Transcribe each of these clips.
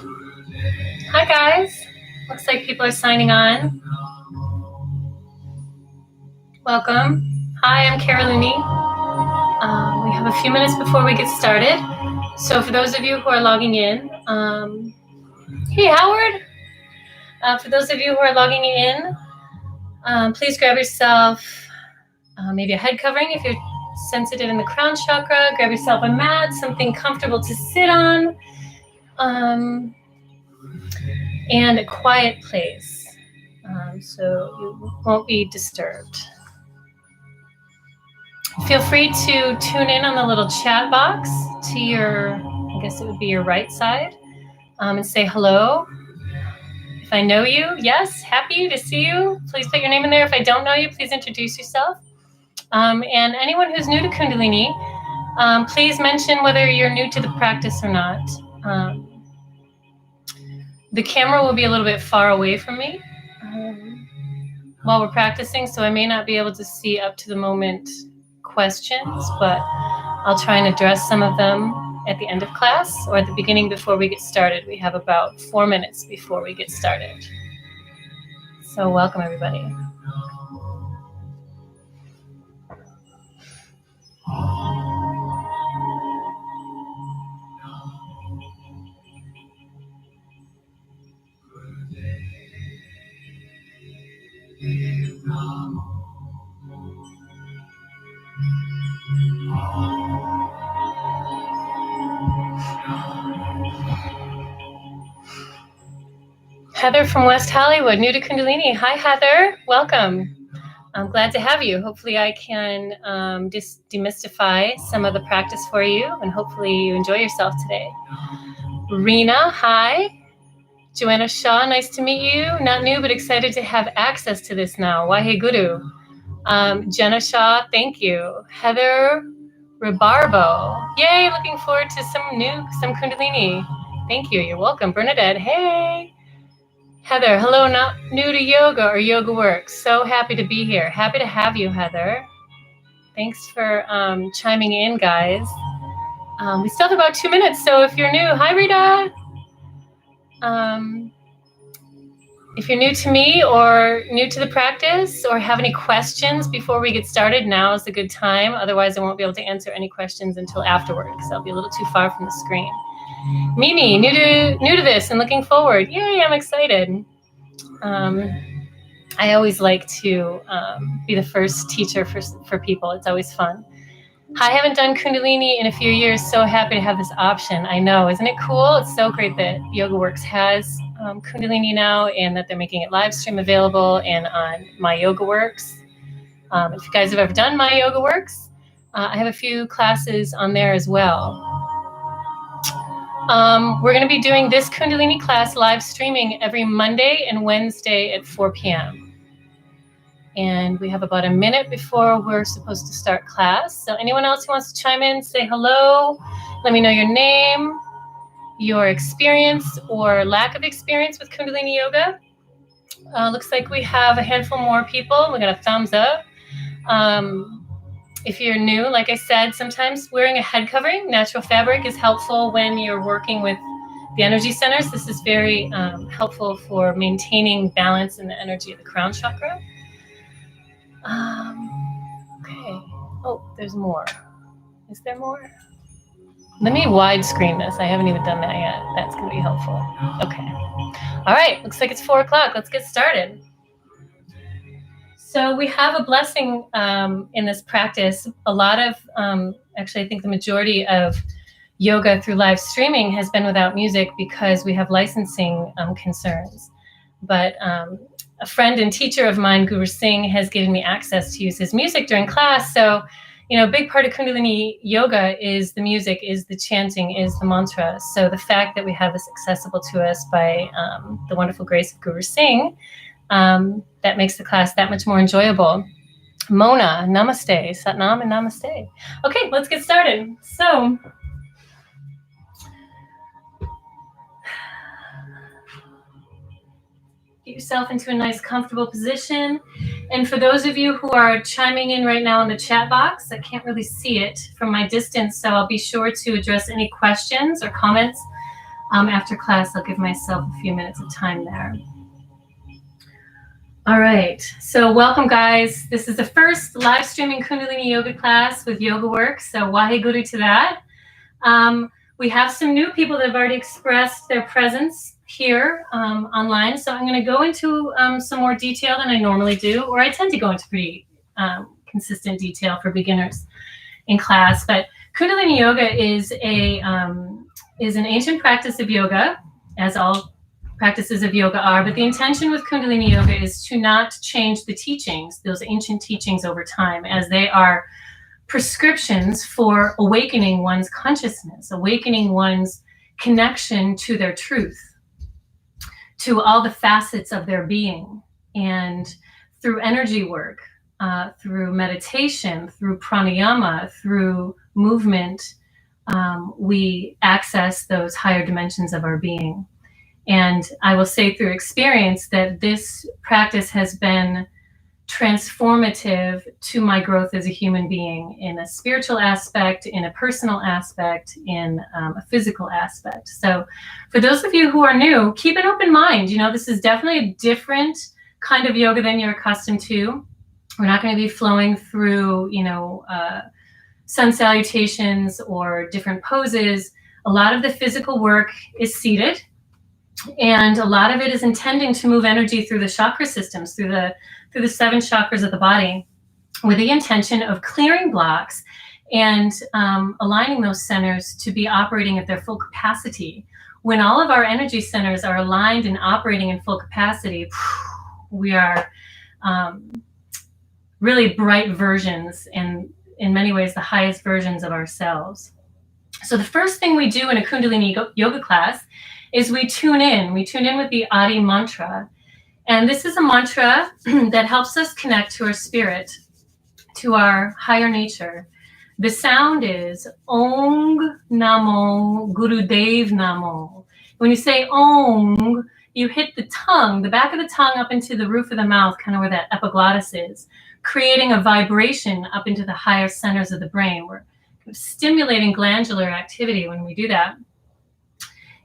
Hi guys, looks like people are signing on. Welcome. Hi, I'm Looney. We have a few minutes before we get started. So for those of you who are logging in, hey Howard. For those of you who are logging in, please grab yourself maybe a head covering if you're sensitive in the crown chakra. Grab yourself a mat, something comfortable to sit on, and a quiet place so you won't be disturbed. Feel free to tune in on the little chat box to your, I guess it would be your right side, and say hello. If I know you, yes, happy to see you. Please put your name in there. If I don't know you, please introduce yourself. And anyone who's new to Kundalini, please mention whether you're new to the practice or not. The camera will be a little bit far away from me while we're practicing, so I may not be able to see up to the moment questions, but I'll try and address some of them at the end of class or at the beginning before we get started. We have about 4 minutes before we get started. So welcome everybody. Heather from West Hollywood, new to Kundalini. Hi Heather, welcome. I'm glad to have you. Hopefully I can demystify some of the practice for you and hopefully you enjoy yourself today. Rena, hi. Joanna Shaw, nice to meet you. Not new, but excited to have access to this now. Wahe Guru. Jenna Shaw, thank you. Heather Rebarbo, yay, looking forward to some Kundalini. Thank you, you're welcome. Bernadette, hey. Heather, hello, not new to yoga or yoga works. So happy to be here. Happy to have you, Heather. Thanks for chiming in, guys. We still have about 2 minutes, so if you're new, hi Rita. If you're new to me or new to the practice or have any questions before we get started, now is a good time. Otherwise, I won't be able to answer any questions until afterward because I'll be a little too far from the screen. Mimi, new to this and looking forward. Yay, I'm excited. I always like to be the first teacher for people. It's always fun. I haven't done Kundalini in a few years. So happy to have this option. I know, isn't it cool? It's so great that YogaWorks has Kundalini now and that they're making it live stream available and on My YogaWorks. If you guys have ever done My YogaWorks, I have a few classes on there as well. We're going to be doing this Kundalini class live streaming every Monday and Wednesday at 4 p.m. And we have about a minute before we're supposed to start class. So anyone else who wants to chime in, say hello. Let me know your name, your experience or lack of experience with Kundalini Yoga. Looks like we have a handful more people. We got a thumbs up. If you're new, like I said, sometimes wearing a head covering, natural fabric, is helpful when you're working with the energy centers. This is very helpful for maintaining balance in the energy of the crown chakra. Okay. Oh, there's more. Is there more? Let me widescreen this. I haven't even done that yet. That's going to be helpful. Okay. All right. Looks like it's 4 o'clock. Let's get started. So we have a blessing in this practice. A lot of, actually, I think the majority of yoga through live streaming has been without music because we have licensing concerns. But a friend and teacher of mine, Guru Singh, has given me access to use his music during class. So, a big part of Kundalini yoga is the music, is the chanting, is the mantra. So the fact that we have this accessible to us by the wonderful grace of Guru Singh, that makes the class that much more enjoyable. Mona, namaste, Satnam and namaste. Okay, let's get started. So, get yourself into a nice comfortable position. And for those of you who are chiming in right now in the chat box, I can't really see it from my distance, so I'll be sure to address any questions or comments After class, I'll give myself a few minutes of time there. All right, so welcome guys. This is the first live streaming Kundalini yoga class with Yoga Works, so waheguru to that. We have some new people that have already expressed their presence here online, so I'm going to go into some more detail than I normally do, or I tend to go into pretty consistent detail for beginners in class. But Kundalini yoga is an ancient practice of yoga, as all practices of yoga are, but the intention with Kundalini yoga is to not change the teachings, those ancient teachings, over time, as they are prescriptions for awakening one's consciousness, awakening one's connection to their truth, to all the facets of their being. And through energy work, through meditation, through pranayama, through movement, we access those higher dimensions of our being. And I will say through experience that this practice has been transformative to my growth as a human being, in a spiritual aspect, in a personal aspect, in a physical aspect. So for those of you who are new, keep an open mind. You know, this is definitely a different kind of yoga than you're accustomed to. We're not going to be flowing through, sun salutations or different poses. A lot of the physical work is seated, and a lot of it is intending to move energy through the chakra systems, through the 7 chakras of the body, with the intention of clearing blocks and aligning those centers to be operating at their full capacity. When all of our energy centers are aligned and operating in full capacity, we are really bright versions, and in many ways the highest versions of ourselves. So the first thing we do in a Kundalini yoga class is we tune in with the Adi mantra. And this is a mantra that helps us connect to our spirit, to our higher nature. The sound is Ong Namo Gurudev Namo. When you say Ong, you hit the tongue, the back of the tongue, up into the roof of the mouth, kind of where that epiglottis is, creating a vibration up into the higher centers of the brain. We're stimulating glandular activity when we do that.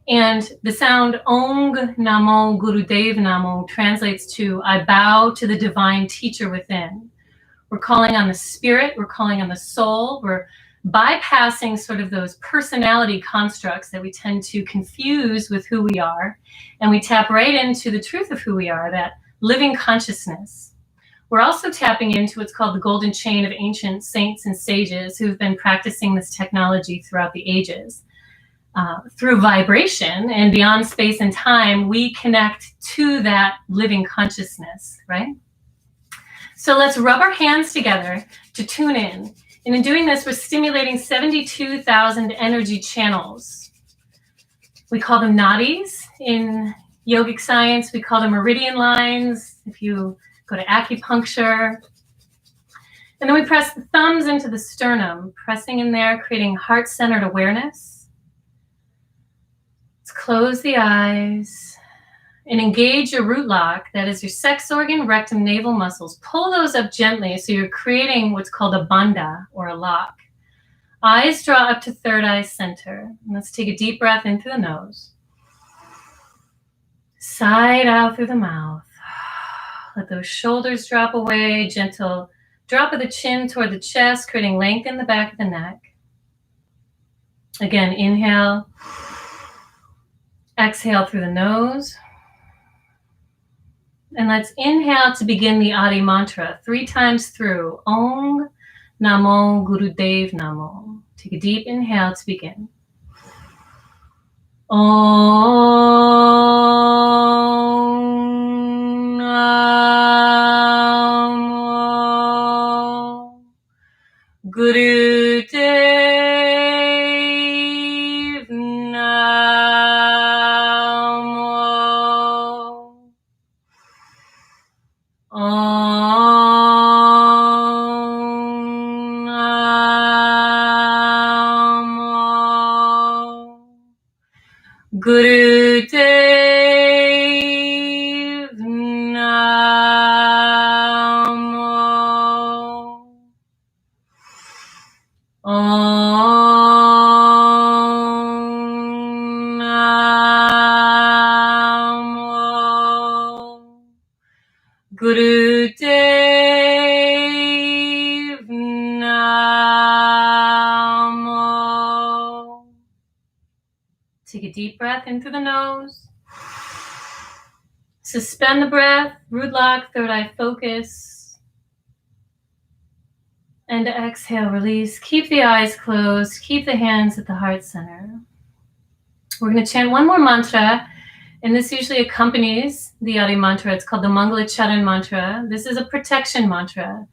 And the sound Ong Namo Gurudev Namo translates to I bow to the divine teacher within. We're calling on the spirit, we're calling on the soul, we're bypassing sort of those personality constructs that we tend to confuse with who we are, and we tap right into the truth of who we are, that living consciousness. We're also tapping into what's called the golden chain of ancient saints and sages who've been practicing this technology throughout the ages. Through vibration and beyond space and time, we connect to that living consciousness, right? So let's rub our hands together to tune in. And in doing this, we're stimulating 72,000 energy channels. We call them nadis in yogic science. We call them meridian lines if you go to acupuncture. And then we press the thumbs into the sternum, pressing in there, creating heart-centered awareness. Close the eyes and engage your root lock, that is your sex organ, rectum, navel muscles. Pull those up gently so you're creating what's called a bandha, or a lock. Eyes draw up to third eye center. And let's take a deep breath in through the nose. Side out through the mouth. Let those shoulders drop away, gentle drop of the chin toward the chest, creating length in the back of the neck. Again, inhale. Exhale through the nose. And let's inhale to begin the Adi mantra 3 times through. Ong Namo Gurudev Namo. Take a deep inhale to begin. Om Namo Gurudev Gurudev Namo. Om Namo Gurudev Namo. Take a deep breath in through the nose. Suspend the breath, root lock, third eye focus. And exhale, release. Keep the eyes closed. Keep the hands at the heart center. We're going to chant one more mantra, and this usually accompanies the Adi mantra. It's called the Mangala Charan mantra. This is a protection mantra.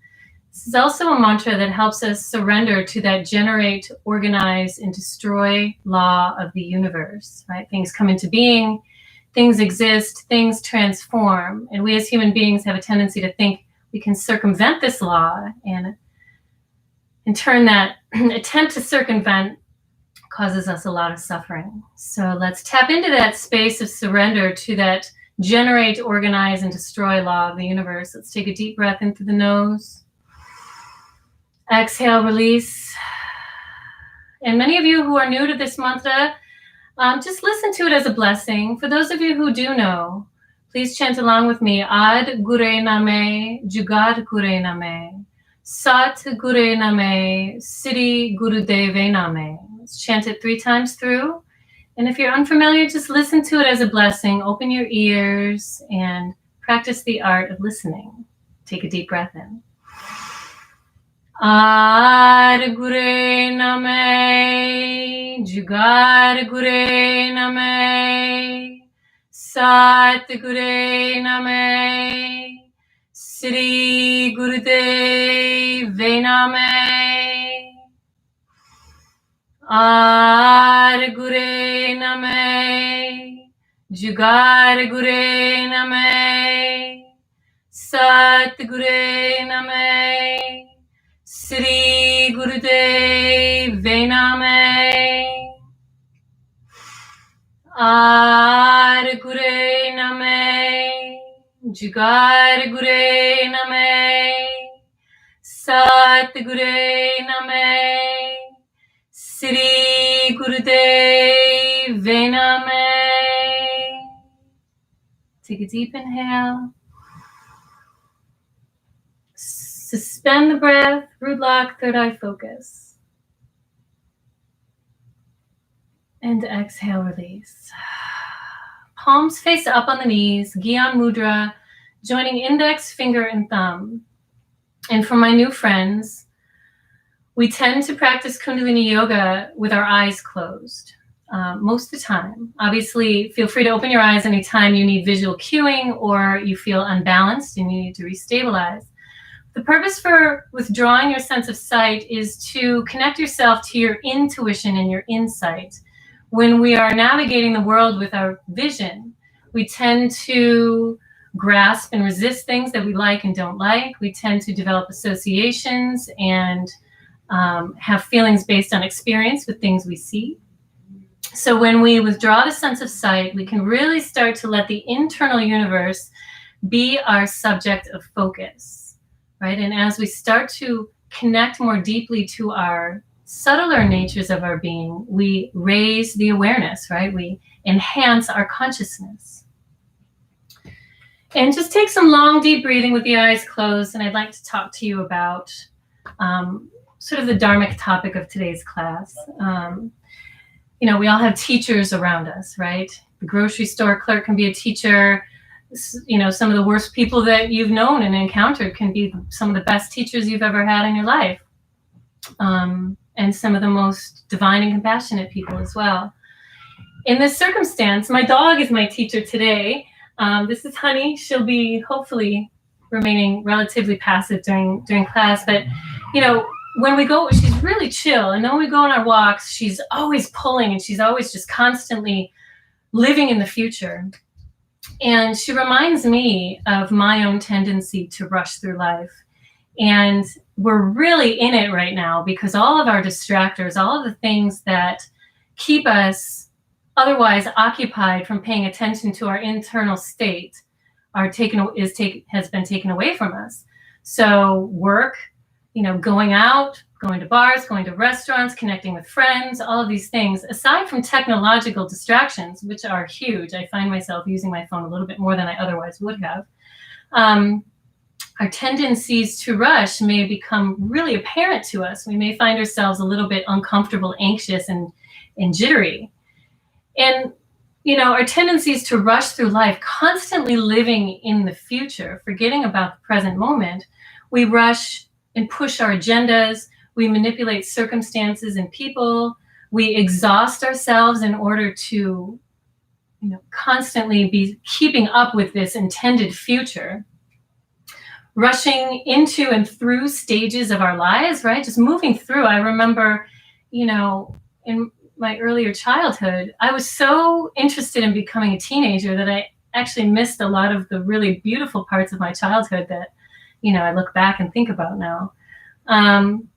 This is also a mantra that helps us surrender to that generate, organize, and destroy law of the universe, right? Things come into being, things exist, things transform. And we as human beings have a tendency to think we can circumvent this law, and in turn that attempt to circumvent causes us a lot of suffering. So let's tap into that space of surrender to that generate, organize, and destroy law of the universe. Let's take a deep breath in through the nose. Exhale, release. And many of you who are new to this mantra, just listen to it as a blessing. For those of you who do know, please chant along with me. Ad Gure Name, Jugad Gure Name, Sat Gure Name, Siddhi Gurudeve Name. Let's chant it 3 times through. And if you're unfamiliar, just listen to it as a blessing. Open your ears and practice the art of listening. Take a deep breath in. Ad Gure Name, Jugad Gure Name, Sat Gure Name, Siddhi Gurudeve Name. Ad Gure Name, Jugad Gure Name, Sat Gure Name, Siddhi Gurudeve Name. Ad Gure Name, Jugad Gure Name, Sat Gure Name, Siddhi Gurudeve Name. Take a deep inhale. Suspend the breath, root lock, third eye focus. And exhale, release. Palms face up on the knees, Gyan Mudra, joining index, finger, and thumb. And for my new friends, we tend to practice Kundalini Yoga with our eyes closed most of the time. Obviously, feel free to open your eyes anytime you need visual cueing or you feel unbalanced and you need to restabilize. The purpose for withdrawing your sense of sight is to connect yourself to your intuition and your insight. When we are navigating the world with our vision, we tend to grasp and resist things that we like and don't like. We tend to develop associations and have feelings based on experience with things we see. So when we withdraw the sense of sight, we can really start to let the internal universe be our subject of focus. Right? And as we start to connect more deeply to our subtler natures of our being, we raise the awareness, right? We enhance our consciousness. And just take some long, deep breathing with the eyes closed. And I'd like to talk to you about sort of the dharmic topic of today's class. We all have teachers around us, right? The grocery store clerk can be a teacher. Some of the worst people that you've known and encountered can be some of the best teachers you've ever had in your life. And some of the most divine and compassionate people as well. In this circumstance, my dog is my teacher today. This is Honey. She'll be hopefully remaining relatively passive during class. But, when we go, she's really chill. And then when we go on our walks, she's always pulling and she's always just constantly living in the future. And she reminds me of my own tendency to rush through life. And we're really in it right now because all of our distractors, all of the things that keep us otherwise occupied from paying attention to our internal state has been taken away from us. So work, going out, going to bars, going to restaurants, connecting with friends, all of these things, aside from technological distractions, which are huge. I find myself using my phone a little bit more than I otherwise would have. our tendencies to rush may become really apparent to us. We may find ourselves a little bit uncomfortable, anxious, and jittery. And, our tendencies to rush through life, constantly living in the future, forgetting about the present moment. We rush and push our agendas. We manipulate circumstances and people. We exhaust ourselves in order to, constantly be keeping up with this intended future. Rushing into and through stages of our lives, right? Just moving through. I remember, in my earlier childhood, I was so interested in becoming a teenager that I actually missed a lot of the really beautiful parts of my childhood that, I look back and think about now. And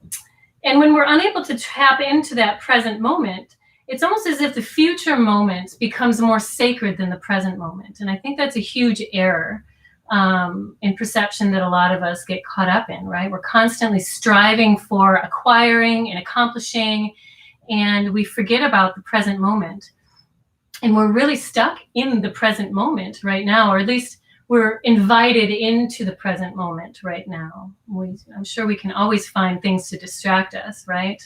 when we're unable to tap into that present moment, it's almost as if the future moment becomes more sacred than the present moment. And I think that's a huge error in perception that a lot of us get caught up in, right? We're constantly striving for acquiring and accomplishing, and we forget about the present moment. And we're really stuck in the present moment right now, or at least we're invited into the present moment right now. I'm sure we can always find things to distract us, right?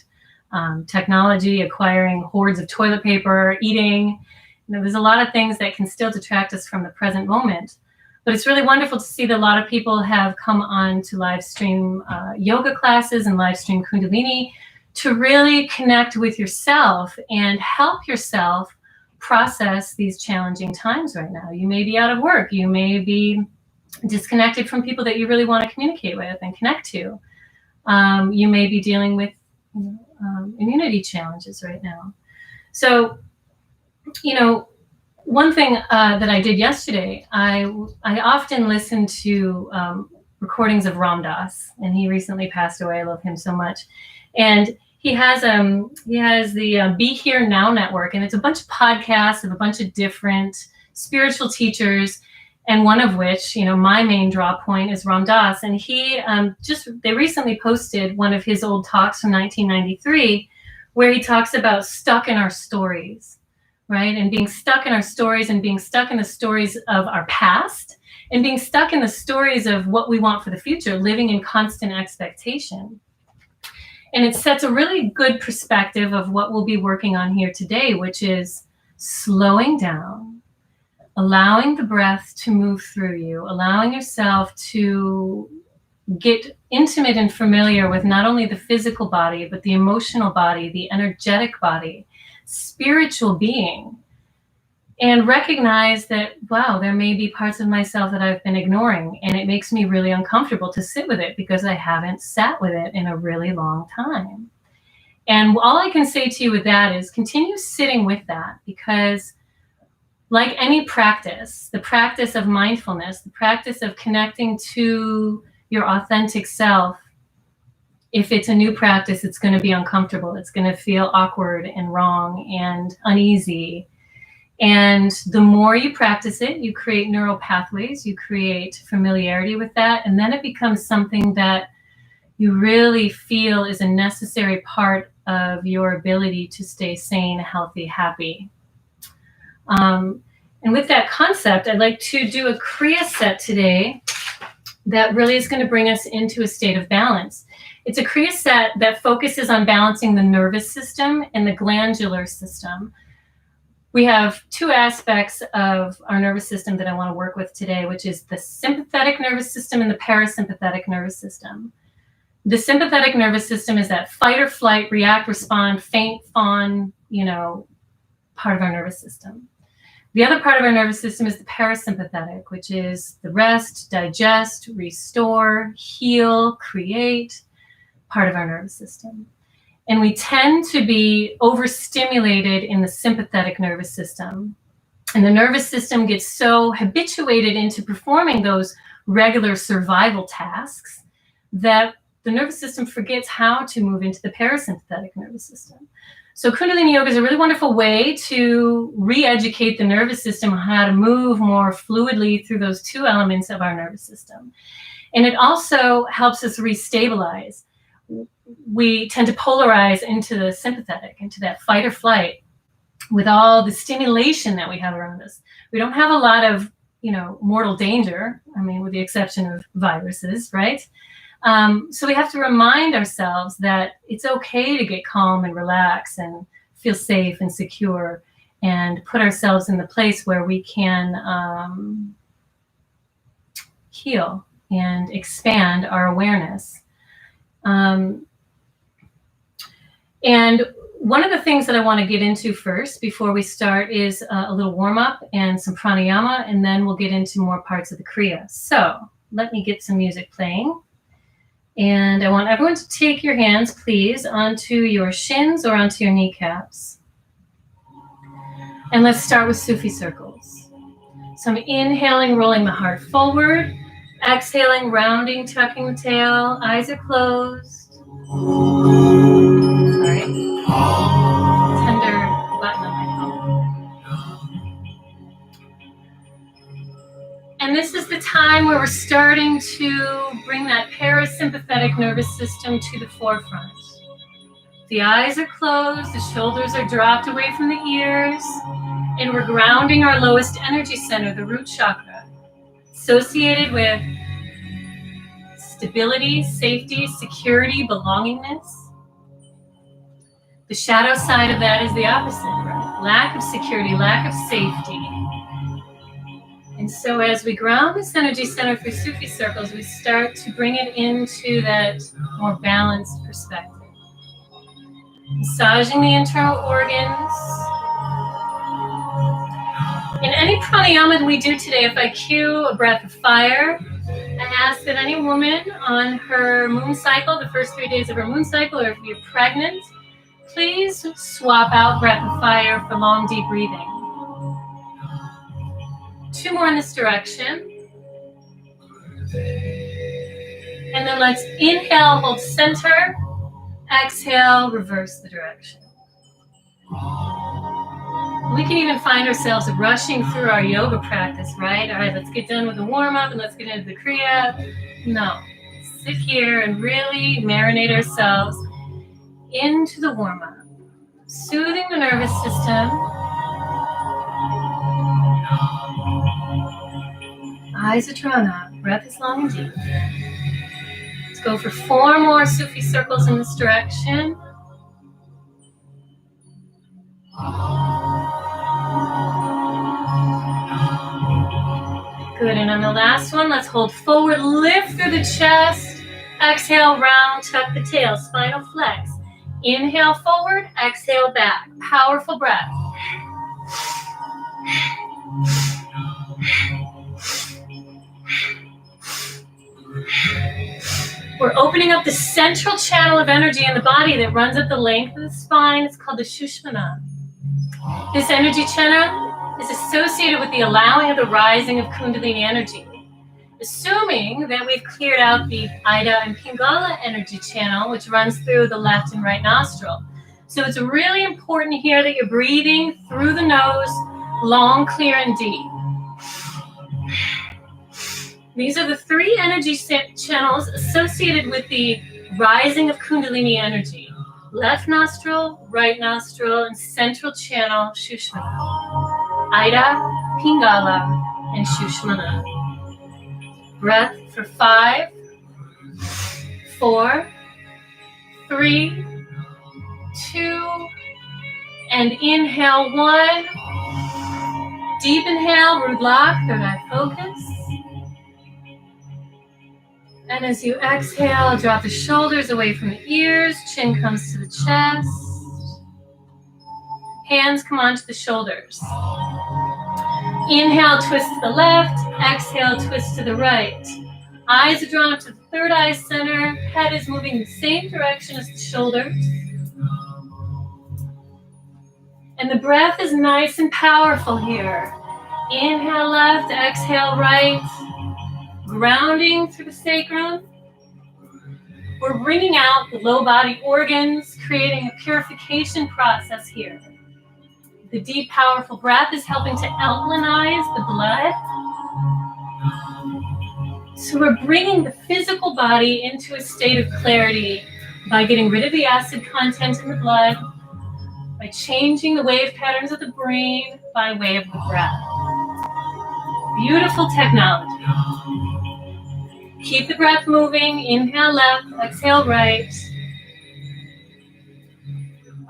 Technology, acquiring hordes of toilet paper, eating. There's a lot of things that can still detract us from the present moment. But it's really wonderful to see that a lot of people have come on to live stream yoga classes and live stream Kundalini to really connect with yourself and help yourself process these challenging times right now. You may be out of work. You may be disconnected from people that you really want to communicate with and connect to. You may be dealing with immunity challenges right now. So, one thing that I did yesterday, I often listen to recordings of Ram Dass, and he recently passed away. I love him so much. And he has the Be Here Now network, and it's a bunch of podcasts of a bunch of different spiritual teachers, and one of which, my main draw point is Ram Dass. And he they recently posted one of his old talks from 1993, where he talks about stuck in our stories, right? And being stuck in our stories, and being stuck in the stories of our past, and being stuck in the stories of what we want for the future, living in constant expectation. And it sets a really good perspective of what we'll be working on here today, which is slowing down, allowing the breath to move through you, allowing yourself to get intimate and familiar with not only the physical body, but the emotional body, the energetic body, spiritual being, and recognize that, wow, there may be parts of myself that I've been ignoring, and it makes me really uncomfortable to sit with it because I haven't sat with it in a really long time. And all I can say to you with that is continue sitting with that, because like any practice, the practice of mindfulness, the practice of connecting to your authentic self, if it's a new practice, it's going to be uncomfortable. It's going to feel awkward and wrong and uneasy. And the more you practice it, you create neural pathways, you create familiarity with that, and then it becomes something that you really feel is a necessary part of your ability to stay sane, healthy, happy. And with that concept, I'd like to do a Kriya set today that really is going to bring us into a state of balance. It's a Kriya set that focuses on balancing the nervous system and the glandular system. We have two aspects of our nervous system that I want to work with today, which is the sympathetic nervous system and the parasympathetic nervous system. The sympathetic nervous system is that fight or flight, react, respond, faint, fawn, part of our nervous system. The other part of our nervous system is the parasympathetic, which is the rest, digest, restore, heal, create part of our nervous system. And we tend to be overstimulated in the sympathetic nervous system. And the nervous system gets so habituated into performing those regular survival tasks that the nervous system forgets how to move into the parasympathetic nervous system. So Kundalini Yoga is a really wonderful way to re-educate the nervous system on how to move more fluidly through those two elements of our nervous system. And it also helps us restabilize. We tend to polarize into the sympathetic, into that fight or flight with all the stimulation that we have around us. We don't have a lot of mortal danger. I mean, with the exception of viruses, right? So we have to remind ourselves that it's okay to get calm and relax and feel safe and secure, and put ourselves in the place where we can heal and expand our awareness. And one of the things that I want to get into first before we start is a little warm-up and some pranayama, and then we'll get into more parts of the kriya. So let me get some music playing. And I want everyone to take your hands, please, onto your shins or onto your kneecaps. And let's start with Sufi circles. So I'm inhaling, rolling the heart forward. Exhaling, rounding, tucking the tail. Eyes are closed. Sorry. Tender button on my phone. And this is the time where we're starting to bring that parasympathetic nervous system to the forefront. The eyes are closed, the shoulders are dropped away from the ears, and we're grounding our lowest energy center, the root chakra, associated with stability, safety, security, belongingness. The shadow side of that is the opposite, right? Lack of security, lack of safety. And so as we ground this energy center through Sufi circles, we start to bring it into that more balanced perspective. Massaging the internal organs. In any pranayama that we do today, if I cue a breath of fire, I ask that any woman on her moon cycle, the first 3 days of her moon cycle, or if you're pregnant, please swap out breath of fire for long, deep breathing. 2 more in this direction. And then let's inhale, hold center. Exhale, reverse the direction. We can even find ourselves rushing through our yoga practice, right? All right, let's get done with the warm-up and let's get into the kriya. No, sit here and really marinate ourselves into the warm-up. Soothing the nervous system. Eyes are drawn up, breath is long and deep. Let's go for 4 more Sufi circles in this direction. Good, and on the last one, let's hold forward, lift through the chest. Exhale, round, tuck the tail, spinal flex. Inhale forward, exhale back. Powerful breath. We're opening up the central channel of energy in the body that runs up the length of the spine. It's called the Shushmana. This energy channel is associated with the allowing of the rising of Kundalini energy. Assuming that we've cleared out the Ida and Pingala energy channel, which runs through the left and right nostril. So it's really important here that you're breathing through the nose, long, clear, and deep. These are the 3 energy channels associated with the rising of Kundalini energy. Left nostril, right nostril, and central channel, Shushmana. Ida, Pingala, and Shushmana. Breath for 5, 4, 3, 2, and inhale 1. Deep inhale, root lock, third eye focus. And as you exhale, drop the shoulders away from the ears, chin comes to the chest. Hands come onto the shoulders. Inhale, twist to the left. Exhale, twist to the right. Eyes are drawn up to the third eye center. Head is moving in the same direction as the shoulders. And the breath is nice and powerful here. Inhale left, exhale right. Grounding through the sacrum. We're bringing out the low body organs, creating a purification process here. The deep, powerful breath is helping to alkalinize the blood. So we're bringing the physical body into a state of clarity by getting rid of the acid content in the blood, by changing the wave patterns of the brain by way of the breath. Beautiful technology. Keep the breath moving. Inhale left, exhale right.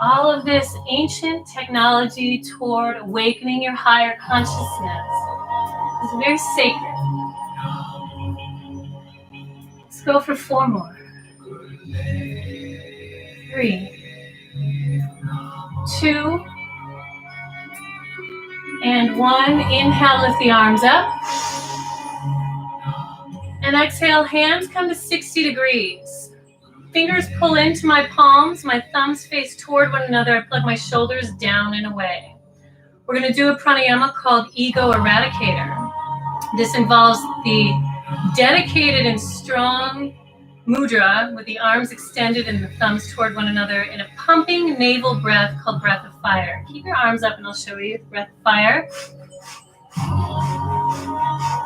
All of this ancient technology toward awakening your higher consciousness is very sacred. Let's go for 4 more. 3, 2, and 1. Inhale, lift the arms up. And exhale, hands come to 60 degrees. Fingers pull into my palms, my thumbs face toward one another. I plug my shoulders down and away. We're going to do a pranayama called Ego Eradicator. This involves the dedicated and strong mudra with the arms extended and the thumbs toward one another in a pumping navel breath called breath of fire. Keep your arms up and I'll show you breath of fire.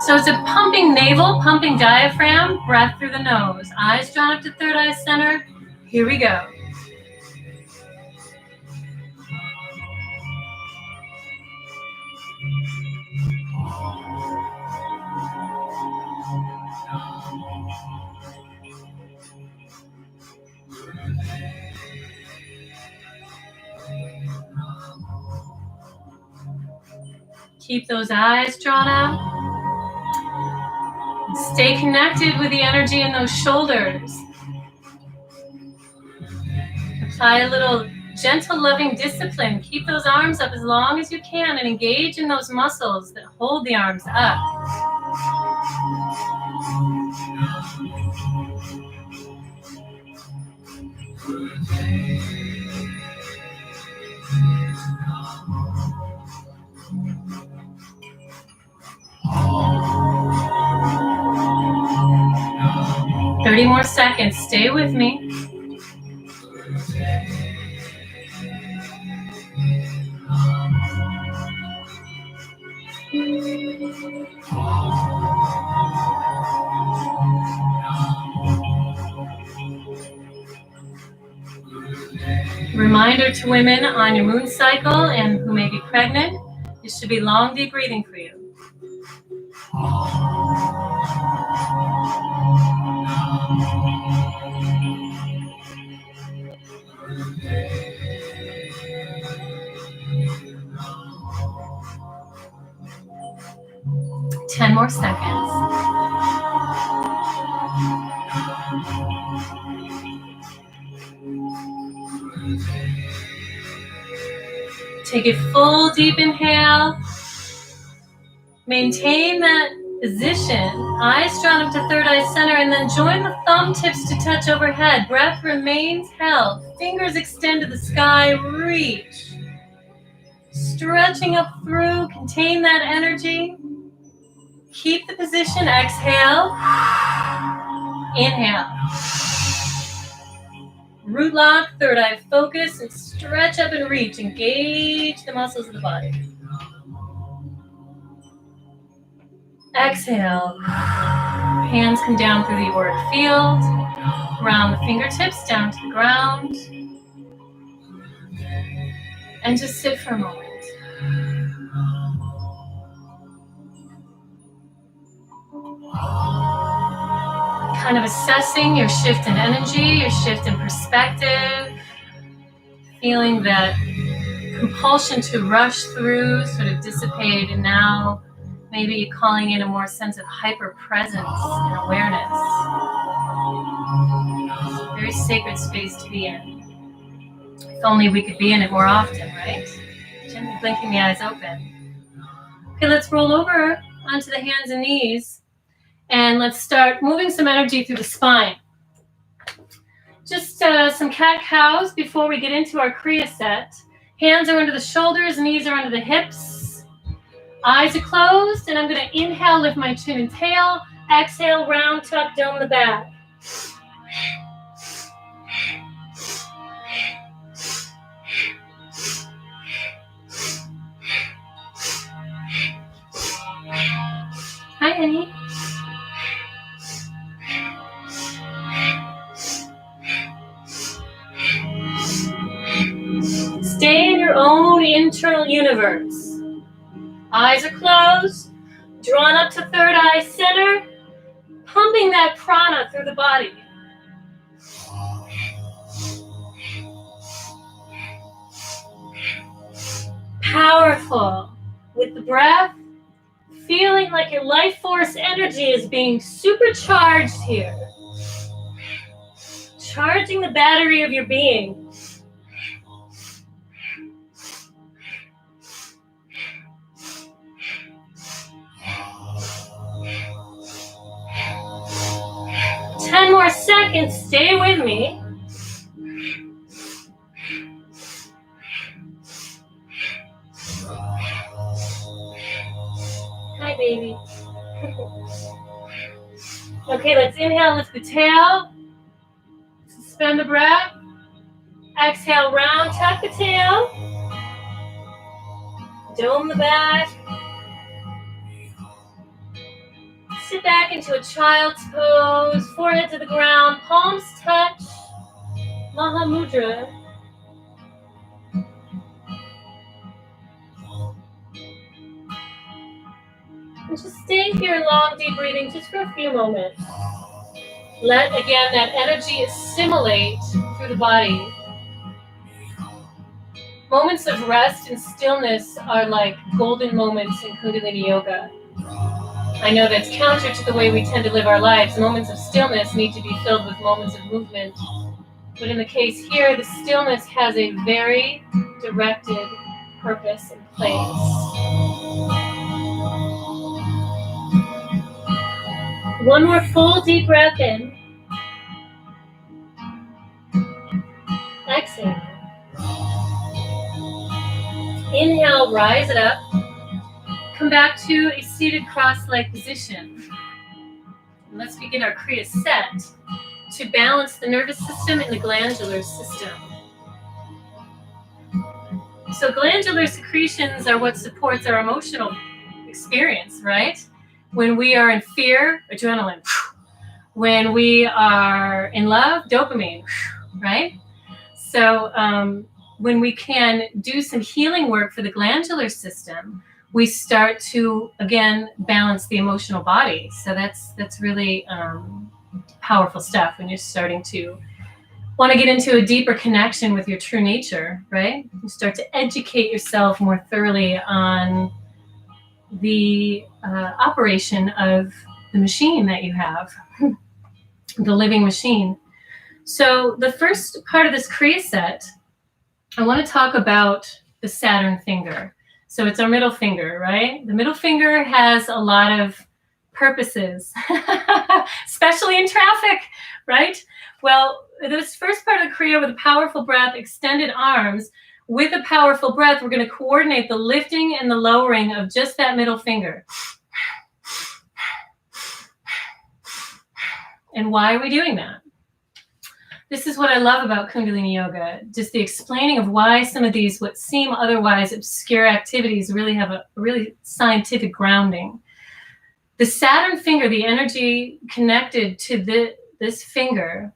So it's a pumping navel, pumping diaphragm, breath through the nose. Eyes drawn up to third eye center. Here we go. Keep those eyes drawn out. Stay connected with the energy in those shoulders. Apply a little gentle, loving discipline. Keep those arms up as long as you can and engage in those muscles that hold the arms up. Thirty more seconds. Stay with me. Reminder to women on your moon cycle and who may be pregnant, this should be long, deep breathing for you. Ten more seconds. Take a full deep inhale. Maintain that position. Eyes drawn up to third eye center and then join the thumb tips to touch overhead. Breath remains held. Fingers extend to the sky. Reach. Stretching up through. Contain that energy. Keep the position. Exhale. Inhale. Root lock, third eye focus, and stretch up and reach. Engage the muscles of the body. Exhale. Hands come down through the auric field. Round the fingertips down to the ground. And just sit for a moment. Kind of assessing your shift in energy, your shift in perspective, feeling that compulsion to rush through sort of dissipate, and now maybe calling in a more sense of hyper presence and awareness. Very sacred space to be in. If only we could be in it more often, right? Gently blinking the eyes open. Okay, let's roll over onto the hands and knees. And let's start moving some energy through the spine. Just some cat-cows before we get into our Kriya set. Hands are under the shoulders, knees are under the hips. Eyes are closed, and I'm going to inhale, lift my chin and tail. Exhale, round, tuck, dome the back. Hi, honey. Stay in your own internal universe. Eyes are closed. Drawn up to third eye center, pumping that prana through the body. Powerful. With the breath, feeling like your life force energy is being supercharged here. Charging the battery of your being. Ten more seconds, stay with me. Hi, baby. Okay, let's inhale, lift the tail. Suspend the breath. Exhale, round, tuck the tail. Dome the back. Sit back into a child's pose, forehead to the ground, palms touch. Maha Mudra. And just stay here, long, deep breathing, just for a few moments. Let, again, that energy assimilate through the body. Moments of rest and stillness are like golden moments in Kundalini Yoga. I know that's counter to the way we tend to live our lives. Moments of stillness need to be filled with moments of movement. But in the case here, the stillness has a very directed purpose and place. One more full deep breath in. Exhale. Inhale, rise it up. Come back to a seated cross-leg position. And let's begin our Kriya set to balance the nervous system and the glandular system. So glandular secretions are what supports our emotional experience, right? When we are in fear, adrenaline. When we are in love, dopamine, right? So when we can do some healing work for the glandular system, we start to, again, balance the emotional body. So that's really powerful stuff when you're starting to want to get into a deeper connection with your true nature, right? You start to educate yourself more thoroughly on the operation of the machine that you have, the living machine. So the first part of this Kriya set, I want to talk about the Saturn finger. So it's our middle finger, right? The middle finger has a lot of purposes, especially in traffic, right? Well, this first part of the Kriya with a powerful breath, extended arms, with a powerful breath, we're going to coordinate the lifting and the lowering of just that middle finger. And why are we doing that? This is what I love about Kundalini Yoga, just the explaining of why some of these, what seem otherwise obscure activities, really have a really scientific grounding. The Saturn finger, the energy connected to this finger,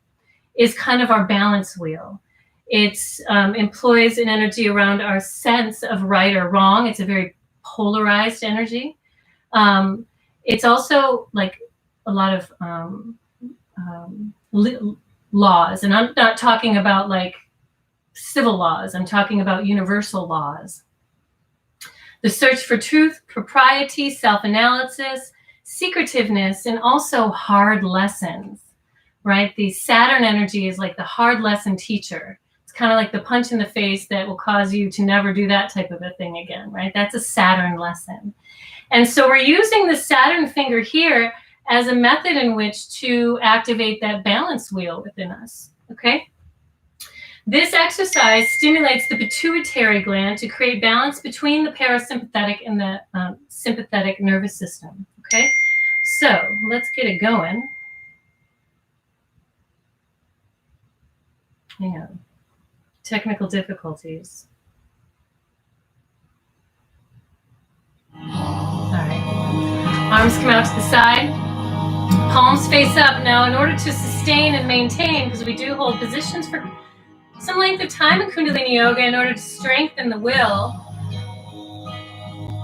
is kind of our balance wheel. It employs an energy around our sense of right or wrong. It's a very polarized energy. It's also like a lot of laws, and I'm not talking about like civil laws. I'm talking about universal laws. The search for truth, propriety, self-analysis, secretiveness, and also hard lessons, right? The Saturn energy is like the hard lesson teacher. It's kind of like the punch in the face that will cause you to never do that type of a thing again, right? That's a Saturn lesson. And so we're using the Saturn finger here as a method in which to activate that balance wheel within us, okay? This exercise stimulates the pituitary gland to create balance between the parasympathetic and the sympathetic nervous system, okay? So let's get it going. Hang on. Technical difficulties. All right. Arms come out to the side. Palms face up. Now, in order to sustain and maintain, because we do hold positions for some length of time in Kundalini Yoga, in order to strengthen the will,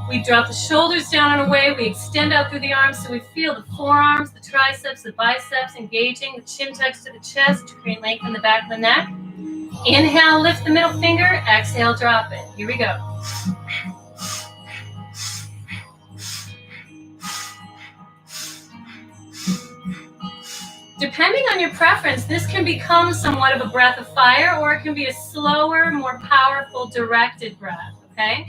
We drop the shoulders down and away. We extend out through the arms so we feel the forearms, the triceps, the biceps engaging. The chin tucks to the chest to create length in the back of the neck. Inhale, lift the middle finger. Exhale, drop it. Here we go. Depending on your preference, this can become somewhat of a breath of fire, or it can be a slower, more powerful, directed breath, okay?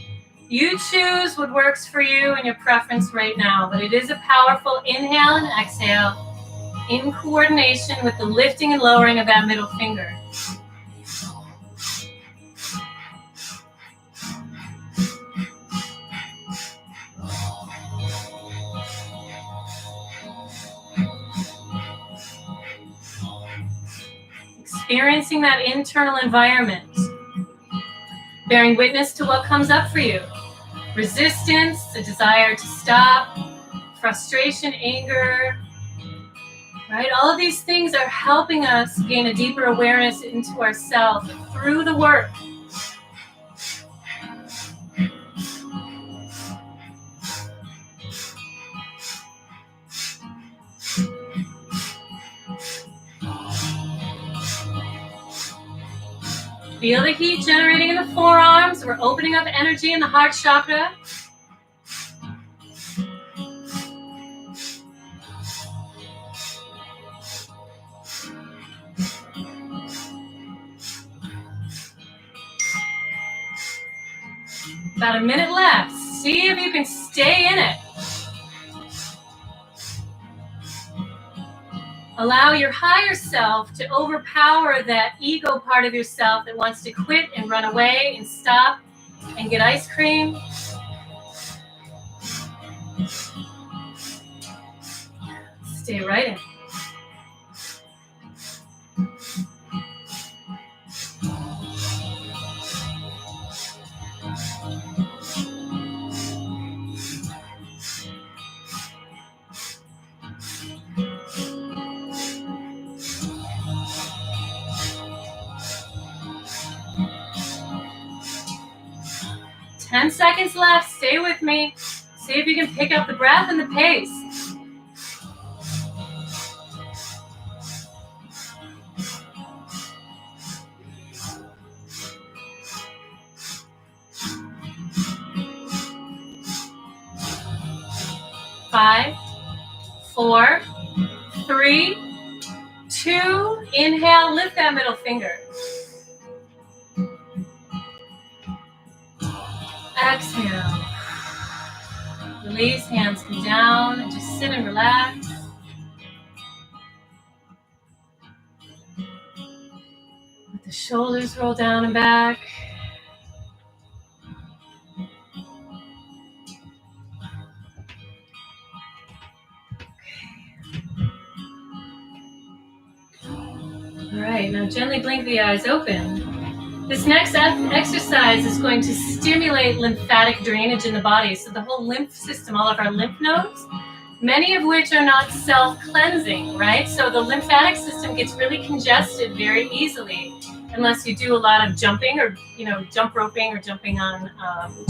You choose what works for you and your preference right now, but it is a powerful inhale and exhale in coordination with the lifting and lowering of that middle finger. Experiencing that internal environment, bearing witness to what comes up for you. Resistance, a desire to stop, frustration, anger, right? All of these things are helping us gain a deeper awareness into ourselves through the work. Feel the heat generating in the forearms. We're opening up energy in the heart chakra. About a minute left. See if you can stay in it. Allow your higher self to overpower that ego part of yourself that wants to quit and run away and stop and get ice cream. Stay right in. Ten seconds left. Stay with me. See if you can pick up the breath and the pace. Five, 4, 3, 2. Inhale, lift that middle finger. Exhale. Release, hands come down, and just sit and relax. Let the shoulders roll down and back. All right, now gently blink the eyes open. This next exercise is going to stimulate lymphatic drainage in the body. So the whole lymph system, all of our lymph nodes, many of which are not self-cleansing, right? So the lymphatic system gets really congested very easily unless you do a lot of jumping or, jump roping or jumping on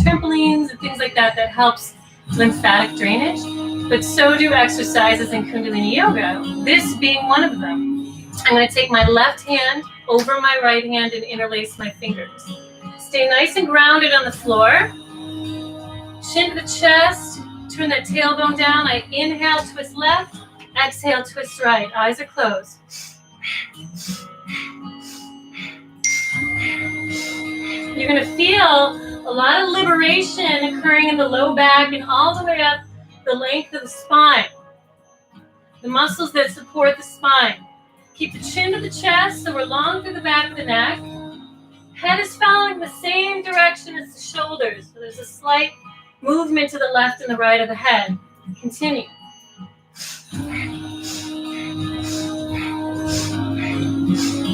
trampolines and things like that. That helps lymphatic drainage. But so do exercises in Kundalini Yoga, this being one of them. I'm going to take my left hand over my right hand and interlace my fingers. Stay nice and grounded on the floor. Chin to the chest. Turn that tailbone down. I inhale, twist left. Exhale, twist right. Eyes are closed. You're going to feel a lot of liberation occurring in the low back and all the way up the length of the spine. The muscles that support the spine. Keep the chin to the chest so we're long through the back of the neck. Head is following the same direction as the shoulders. So there's a slight movement to the left and the right of the head. Continue.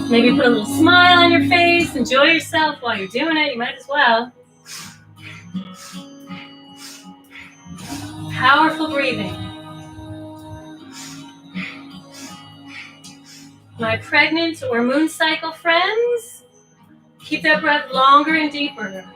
Maybe put a little smile on your face. Enjoy yourself while you're doing it. You might as well. Powerful breathing. My pregnant or moon cycle friends, keep that breath longer and deeper.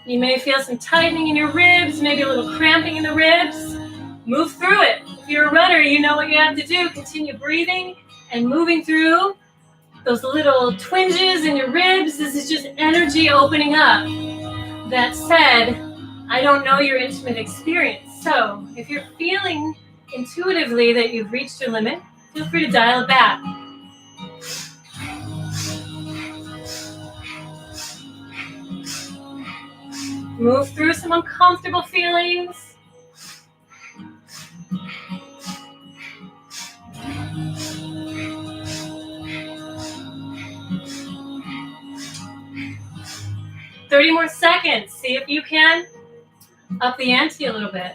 You may feel some tightening in your ribs, maybe a little cramping in the ribs. Move through it. If you're a runner, you know what you have to do. Continue breathing and moving through those little twinges in your ribs. This is just energy opening up. That said, I don't know your intimate experience. So if you're feeling intuitively that you've reached your limit, feel free to dial it back. Move through some uncomfortable feelings. "30 more seconds. See if you can up the ante a little bit.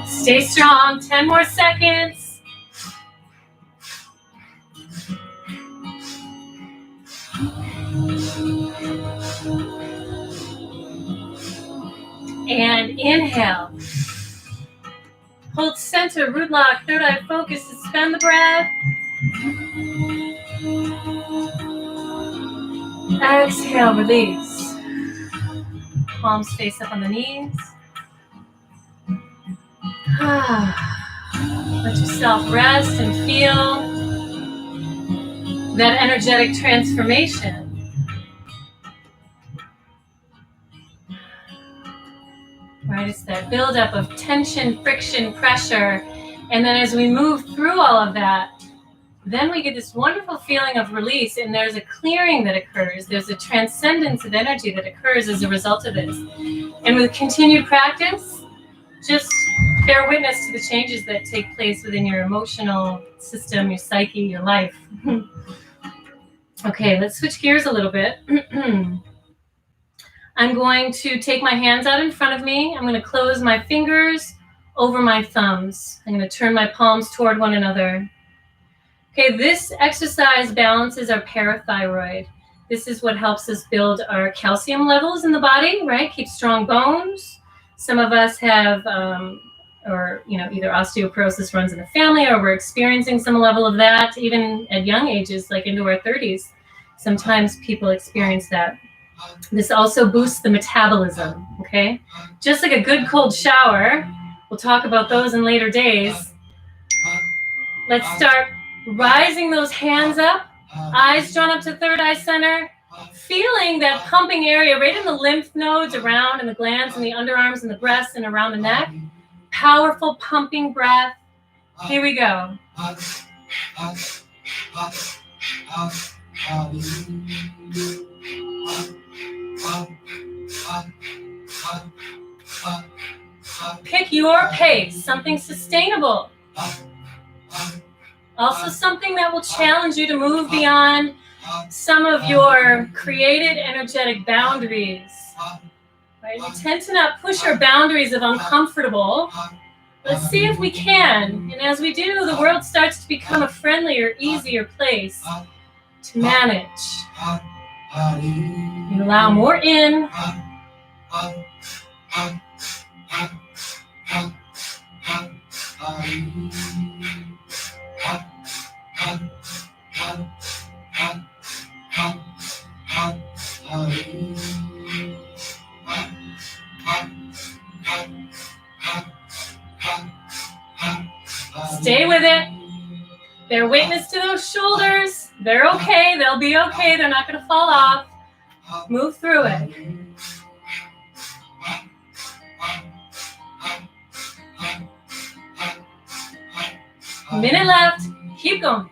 Stay strong. 10 more seconds. And inhale. Hold center, root lock, third eye focus, suspend the breath. Exhale, release. Palms face up on the knees. Let yourself rest and feel that energetic transformation. Right, it's that buildup of tension, friction, pressure. And then as we move through all of that, then we get this wonderful feeling of release, and there's a clearing that occurs. There's a transcendence of energy that occurs as a result of this. And with continued practice, just bear witness to the changes that take place within your emotional system, your psyche, your life. Okay, let's switch gears a little bit. I'm going to take my hands out in front of me. I'm going to close my fingers over my thumbs. I'm going to turn my palms toward one another. Okay, this exercise balances our parathyroid. This is what helps us build our calcium levels in the body, right? Keep strong bones. Some of us have, either osteoporosis runs in the family, or we're experiencing some level of that, even at young ages, like into our 30s. Sometimes people experience that. This also boosts the metabolism, okay? Just like a good cold shower. We'll talk about those in later days. Let's start rising those hands up, eyes drawn up to third eye center, feeling that pumping area right in the lymph nodes around, and the glands and the underarms and the breasts and around the neck. Powerful pumping breath. Here we go. Pick your pace, something sustainable. Also something that will challenge you to move beyond some of your created energetic boundaries. Right? We tend to not push our boundaries of uncomfortable. Let's see if we can. And as we do, the world starts to become a friendlier, easier place to manage. You allow more in. Stay with it. Bear witness to those shoulders. They're okay. They'll be okay. They're not going to fall off. Move through it. A minute left. Keep going.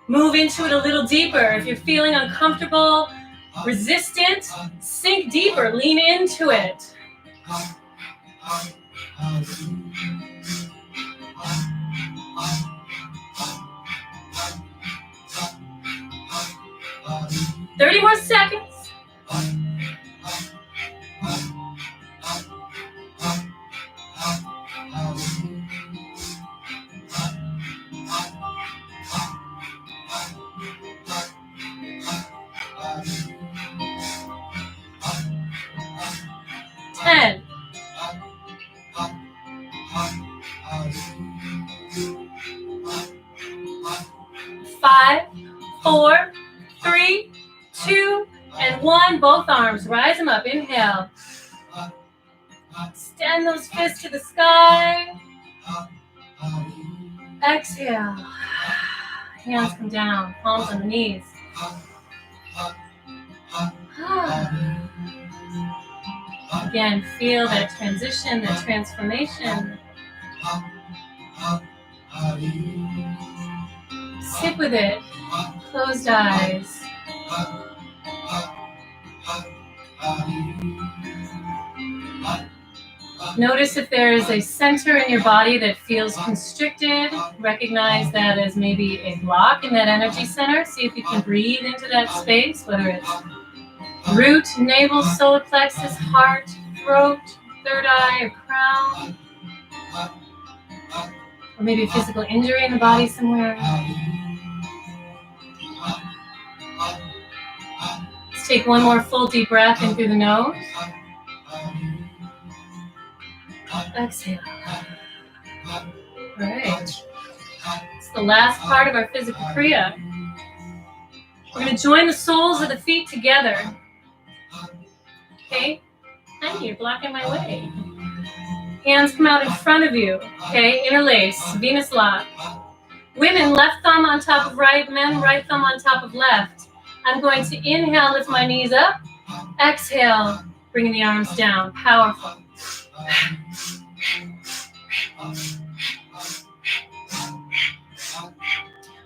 Move into it a little deeper. If you're feeling uncomfortable, resistant, sink deeper. Lean into it. "30 more seconds. And 1, both arms, rise them up, inhale. Extend those fists to the sky. Exhale. Hands come down, palms on the knees. Again, feel that transition, that transformation. Sit with it. Closed eyes. Notice if there is a center in your body that feels constricted. Recognize that as maybe a block in that energy center. See if you can breathe into that space, whether it's root, navel, solar plexus, heart, throat, third eye, or crown. Or maybe a physical injury in the body somewhere. Let's take one more full deep breath in through the nose. Exhale. All right. It's the last part of our physical kriya. We're going to join the soles of the feet together. Okay? Hi, you're blocking my way. Hands come out in front of you. Okay? Interlace. Venus lock. Women, left thumb on top of right. Men, right thumb on top of left. I'm going to inhale, lift my knees up. Exhale, bringing the arms down. Powerful.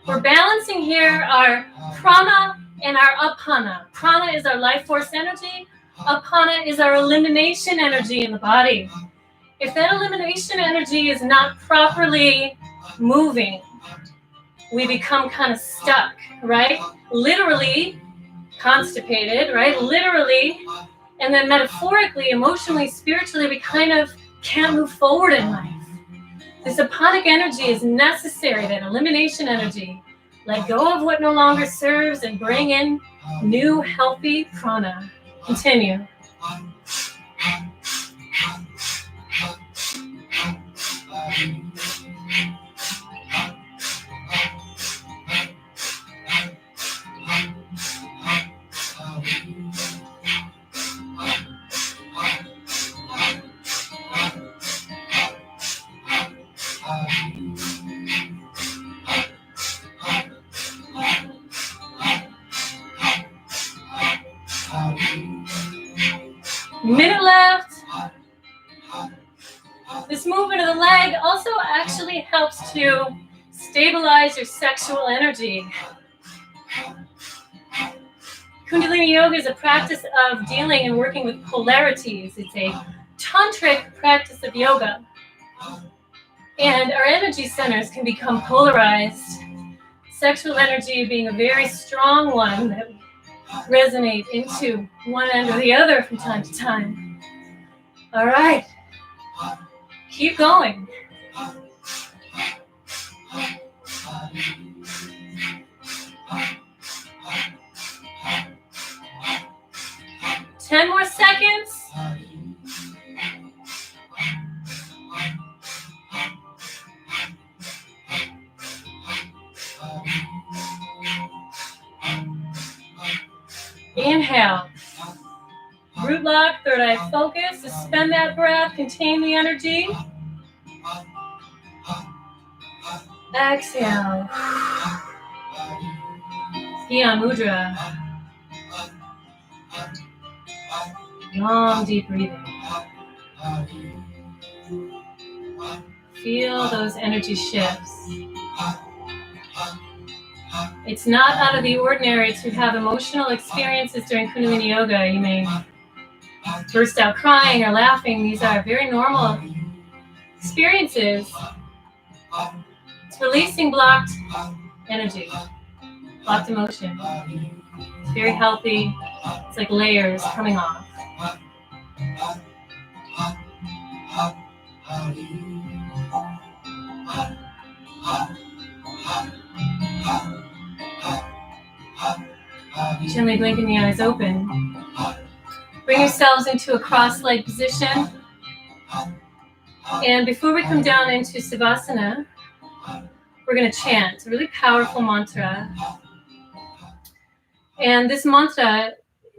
We're balancing here our prana and our apana. Prana is our life force energy. Apana is our elimination energy in the body. If that elimination energy is not properly moving, we become kind of stuck, right? Literally constipated, right? Literally, and then metaphorically, emotionally, spiritually, we kind of can't move forward in life. This aponic energy is necessary, that elimination energy. Let go of what no longer serves and bring in new, healthy prana. Continue. Minute left. This movement of the leg also actually helps to stabilize your sexual energy. Kundalini Yoga is a practice of dealing and working with polarities. It's a tantric practice of yoga. And our energy centers can become polarized. Sexual energy being a very strong one that resonate into one end or the other from time to time. All right. Keep going. Ten more seconds. Inhale. Root lock, third eye focus. Suspend that breath. Contain the energy. Exhale. Dhyan Mudra. Long, deep breathing. Feel those energy shifts. It's not out of the ordinary to have emotional experiences during Kundalini Yoga. You may burst out crying or laughing. These are very normal experiences. It's releasing blocked energy, blocked emotion. It's very healthy. It's like layers coming off. Gently blinking the eyes open. Bring yourselves into a cross-legged position. And before we come down into Savasana, we're going to chant a really powerful mantra. And this mantra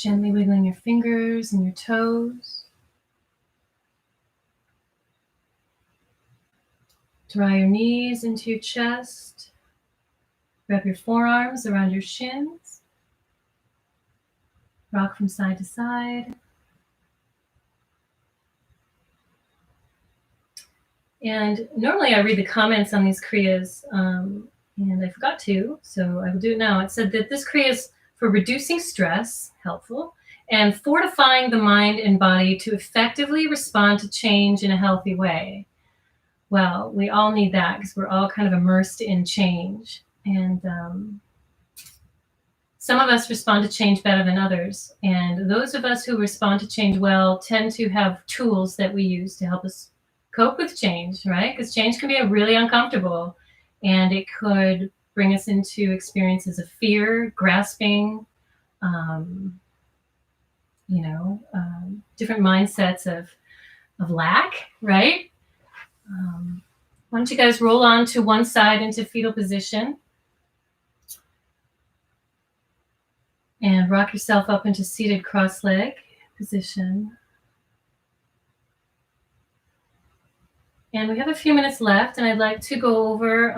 Gently wiggling your fingers and your toes. Draw your knees into your chest. Wrap your forearms around your shins. Rock from side to side. And normally I read the comments on these Kriyas, and I forgot to, so I will do it now. It said that this Kriya is for reducing stress, helpful, and fortifying the mind and body to effectively respond to change in a healthy way. Well, we all need that because we're all kind of immersed in change. And some of us respond to change better than others. And those of us who respond to change well tend to have tools that we use to help us cope with change, right? Because change can be really uncomfortable, and it could bring us into experiences of fear, grasping, different mindsets of lack, right? Why don't you guys roll on to one side into fetal position and rock yourself up into seated cross-leg position. And we have a few minutes left, and I'd like to go over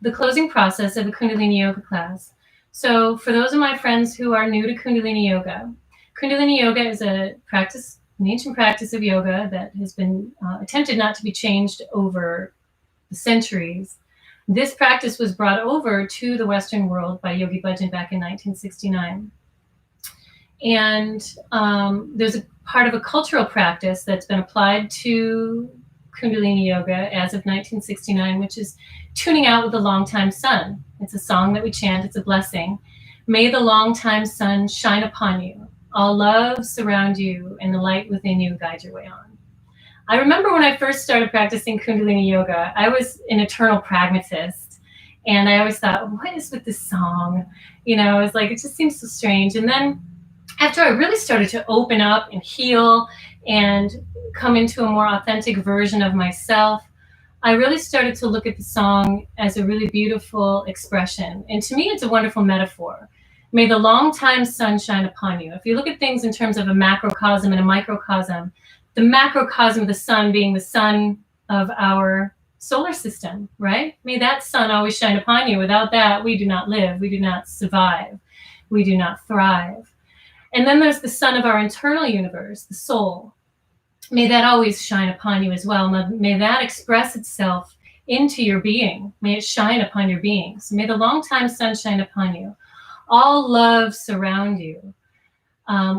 the closing process of a Kundalini Yoga class. So for those of my friends who are new to Kundalini Yoga is an ancient practice of yoga that has been attempted not to be changed over the centuries. This practice was brought over to the Western world by Yogi Bhajan back in 1969. And there's a part of a cultural practice that's been applied to Kundalini Yoga as of 1969, which is tuning out with the long-time sun. It's a song that we chant. It's a blessing. May the long-time sun shine upon you. All love surround you, and the light within you guide your way on. I remember when I first started practicing Kundalini Yoga, I was an eternal pragmatist. And I always thought, what is with this song? I was like, it just seems so strange. And then after I really started to open up and heal and come into a more authentic version of myself, I really started to look at the song as a really beautiful expression. And to me, it's a wonderful metaphor. May the long-time sun shine upon you. If you look at things in terms of a macrocosm and a microcosm, the macrocosm of the sun being the sun of our solar system, right? May that sun always shine upon you. Without that, we do not live. We do not survive. We do not thrive. And then there's the sun of our internal universe, the soul. May that always shine upon you as well. May that express itself into your being. May it shine upon your being. So may the long-time sun shine upon you. All love surround you,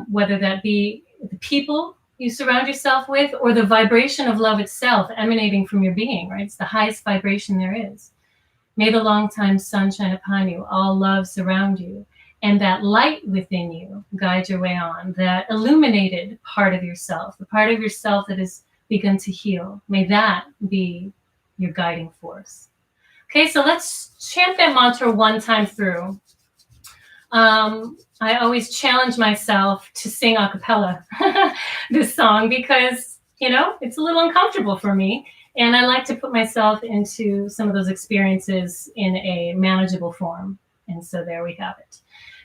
whether that be the people you surround yourself with or the vibration of love itself emanating from your being, right? It's the highest vibration there is. May the long-time sun shine upon you. All love surround you. And that light within you guide your way on, that illuminated part of yourself, the part of yourself that has begun to heal. May that be your guiding force. Okay, so let's chant that mantra one time through. I always challenge myself to sing a cappella this song because, it's a little uncomfortable for me. And I like to put myself into some of those experiences in a manageable form. And so there we have it.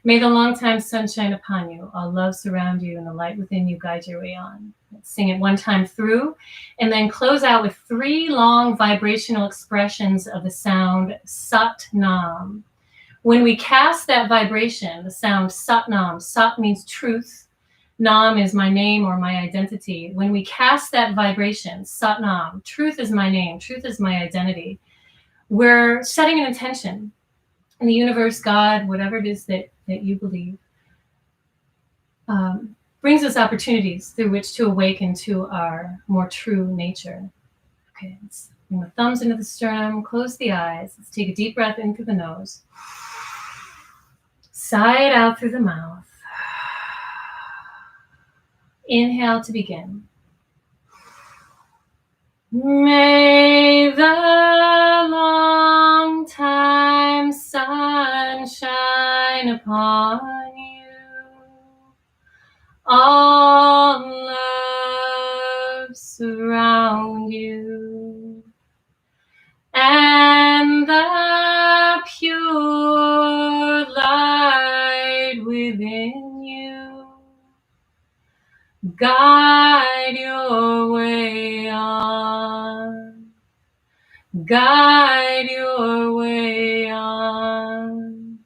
May the long-time sun shine upon you. All love surround you, and the light within you guide your way on. Let's sing it one time through, and then close out with 3 long vibrational expressions of the sound Sat Nam. When we cast that vibration, the sound Sat Nam, Sat means truth, Nam is my name or my identity. When we cast that vibration, Sat Nam, truth is my name, truth is my identity, we're setting an intention. And the universe, God, whatever it is that you believe, brings us opportunities through which to awaken to our more true nature. Okay, let's bring the thumbs into the sternum, close the eyes. Let's take a deep breath in through the nose. Sigh it out through the mouth. Inhale to begin. May the long-time sun shine upon you. All love surround you. And the pure light within you Guide your way on. Guide your way on.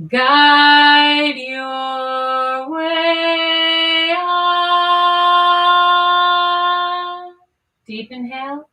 Guide your way on. Deep inhale.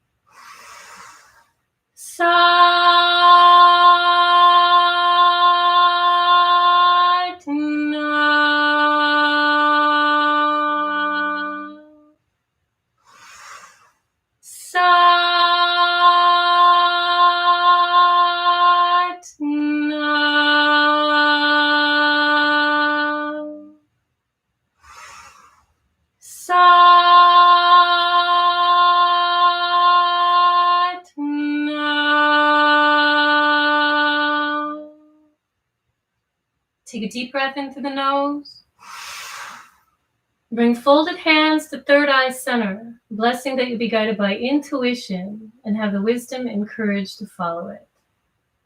Take a deep breath in through the nose. Bring folded hands to third eye center, blessing that you be guided by intuition and have the wisdom and courage to follow it.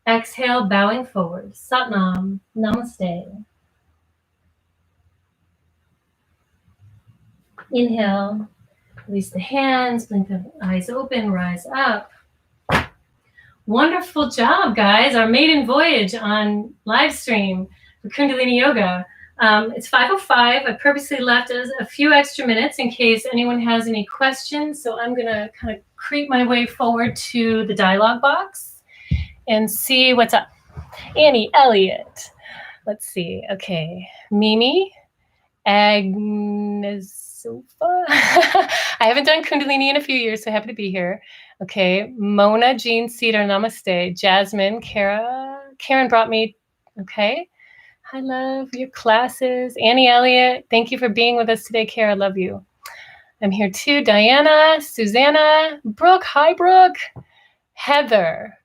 Exhale, bowing forward. Satnam, namaste. Inhale, release the hands, blink the eyes open, rise up. Wonderful job, guys. Our maiden voyage on live stream for Kundalini Yoga. It's 5:05. I purposely left us a few extra minutes in case anyone has any questions. So I'm going to kind of creep my way forward to the dialogue box and see what's up. Annie Elliott. Let's see. Okay. Mimi. Agnesofa. I haven't done Kundalini in a few years, so happy to be here. Okay. Mona, Jean, Cedar, namaste. Jasmine, Karen brought me. Okay. I love your classes. Annie Elliott, thank you for being with us today, Kara. Love you. I'm here too. Diana, Susanna, Brooke. Hi, Brooke. Heather.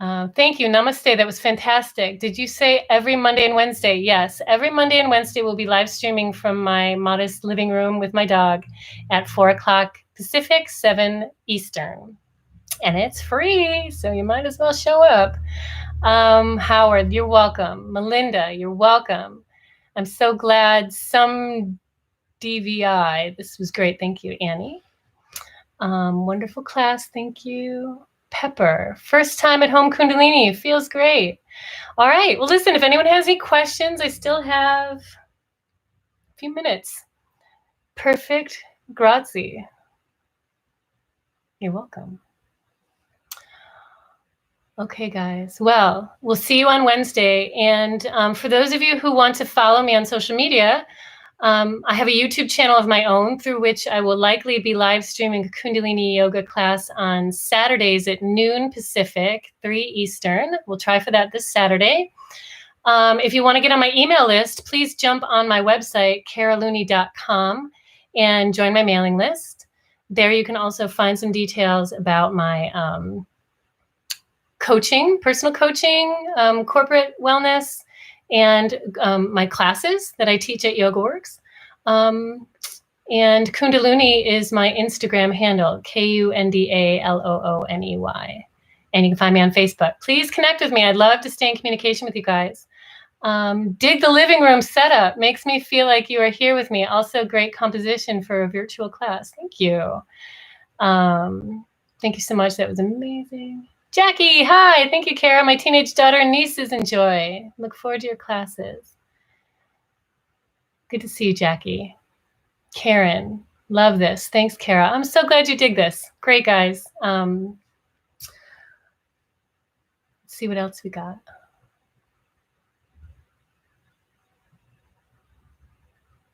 Thank you. Namaste. That was fantastic. Did you say every Monday and Wednesday? Yes. Every Monday and Wednesday we'll be live streaming from my modest living room with my dog at 4 o'clock Pacific, 7 Eastern. And it's free, so you might as well show up. Howard, you're welcome. Melinda, you're welcome. I'm so glad. Some DVI. This was great. Thank you, Annie. Wonderful class. Thank you. Pepper, first time at home Kundalini. Feels great. All right. Well, listen, if anyone has any questions, I still have a few minutes. Perfect. Grazie. You're welcome. Okay, guys. Well, we'll see you on Wednesday. And for those of you who want to follow me on social media, I have a YouTube channel of my own through which I will likely be live streaming a Kundalini yoga class on Saturdays at noon Pacific, 3 Eastern. We'll try for that this Saturday. If you want to get on my email list, please jump on my website, caralooney.com, and join my mailing list. There you can also find some details about my coaching, personal coaching, corporate wellness, and my classes that I teach at YogaWorks. And Kundalini is my Instagram handle, KUNDALOONEY. And you can find me on Facebook. Please connect with me. I'd love to stay in communication with you guys. Dig the living room setup. Makes me feel like you are here with me. Also great composition for a virtual class. Thank you. Thank you so much. That was amazing. Jackie, hi. Thank you, Kara. My teenage daughter and nieces enjoy. Look forward to your classes. Good to see you, Jackie. Karen, love this. Thanks, Kara. I'm so glad you dig this. Great, guys. Let's see what else we got.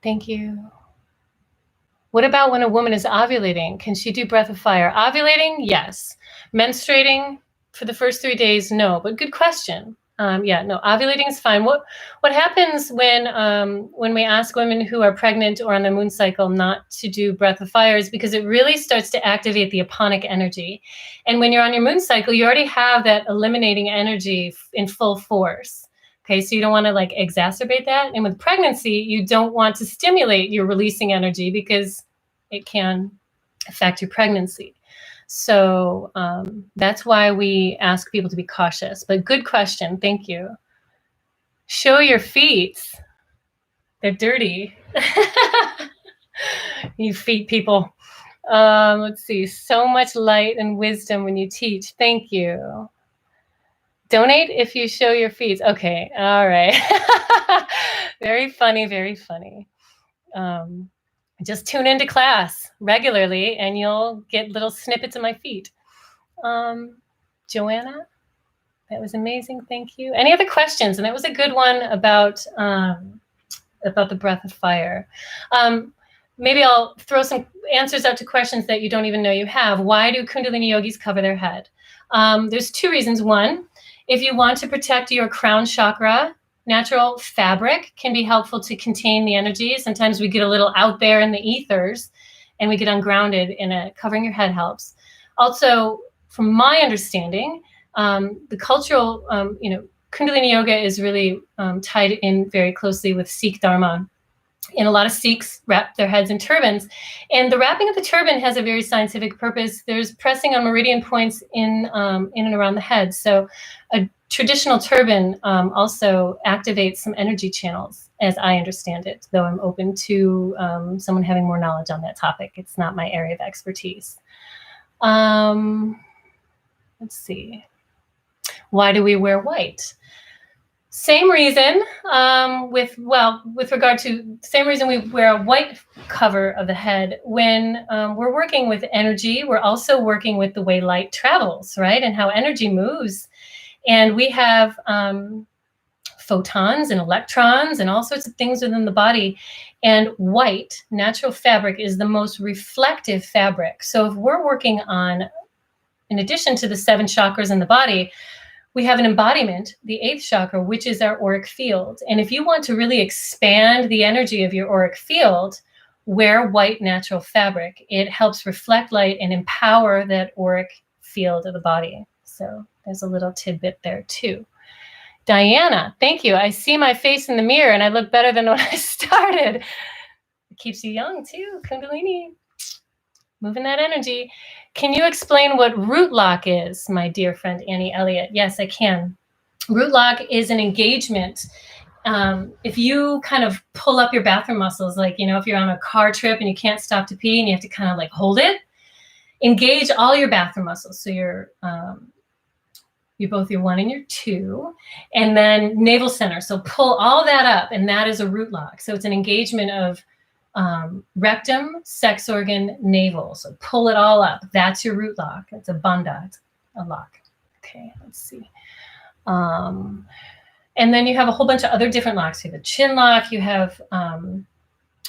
Thank you. What about when a woman is ovulating? Can she do breath of fire? Ovulating? Yes. Menstruating for the first 3 days? No, but good question. Ovulating is fine. What happens when we ask women who are pregnant or on their moon cycle not to do breath of fire is because it really starts to activate the aponic energy. And when you're on your moon cycle, you already have that eliminating energy in full force. Okay, so you don't want to like exacerbate that. And with pregnancy, you don't want to stimulate your releasing energy because it can affect your pregnancy. So that's why we ask people to be cautious. But good question. Thank you. Show your feet. They're dirty. You feet people. Let's see. So much light and wisdom when you teach. Thank you. Donate if you show your feet. Okay. All right. Very funny. Very funny. Just tune into class regularly and you'll get little snippets of my feet. Joanna, that was amazing. Thank you. Any other questions? And that was a good one about the breath of fire. Maybe I'll throw some answers out to questions that you don't even know you have. Why do Kundalini yogis cover their head? There's two reasons. One, if you want to protect your crown chakra, natural fabric can be helpful to contain the energy. Sometimes we get a little out there in the ethers and we get ungrounded, and covering your head helps. Also, from my understanding, the cultural, Kundalini yoga is really tied in very closely with Sikh Dharma. And a lot of Sikhs wrap their heads in turbans. And the wrapping of the turban has a very scientific purpose. There's pressing on meridian points in and around the head. So a traditional turban also activates some energy channels, as I understand it, though I'm open to someone having more knowledge on that topic. It's not my area of expertise. Let's see. Why do we wear white? Same reason with regard to same reason we wear a white cover of the head. When we're working with energy, we're also working with the way light travels, right? And how energy moves. And we have photons and electrons and all sorts of things within the body. And white, natural fabric, is the most reflective fabric. So if we're working on, in addition to the 7 chakras in the body, we have an embodiment, the 8th chakra, which is our auric field. And if you want to really expand the energy of your auric field, wear white natural fabric. It helps reflect light and empower that auric field of the body. So there's a little tidbit there too. Diana, thank you. I see my face in the mirror and I look better than when I started. It keeps you young too, Kundalini. Moving that energy. Can you explain what root lock is, my dear friend Annie Elliott? Yes, I can. Root lock is an engagement. If you kind of pull up your bathroom muscles, like, if you're on a car trip and you can't stop to pee and you have to kind of like hold it, engage all your bathroom muscles. So you're both your 1 and your 2, and then navel center. So pull all that up, and that is a root lock. So it's an engagement of rectum, sex organ, navel. So pull it all up. That's your root lock. It's a bandha. It's a lock. Okay, let's see. And then you have a whole bunch of other different locks. You have a chin lock. You have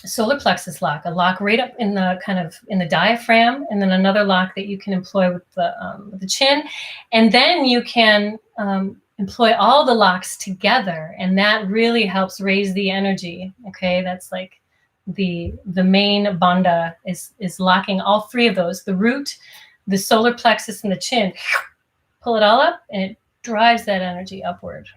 solar plexus lock, a lock right up in the diaphragm, and then another lock that you can employ with the chin. And then you can employ all the locks together, and that really helps raise the energy. Okay, that's like the main bandha is locking all 3 of those, the root, the solar plexus, and the chin. Pull it all up and it drives that energy upward.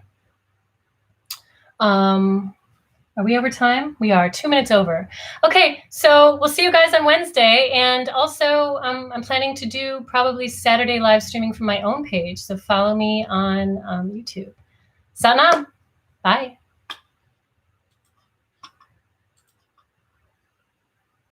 Are we over time? We are 2 minutes over. Okay, so we'll see you guys on Wednesday. And also I'm planning to do probably Saturday live streaming from my own page. So follow me on YouTube. Satnam. Bye.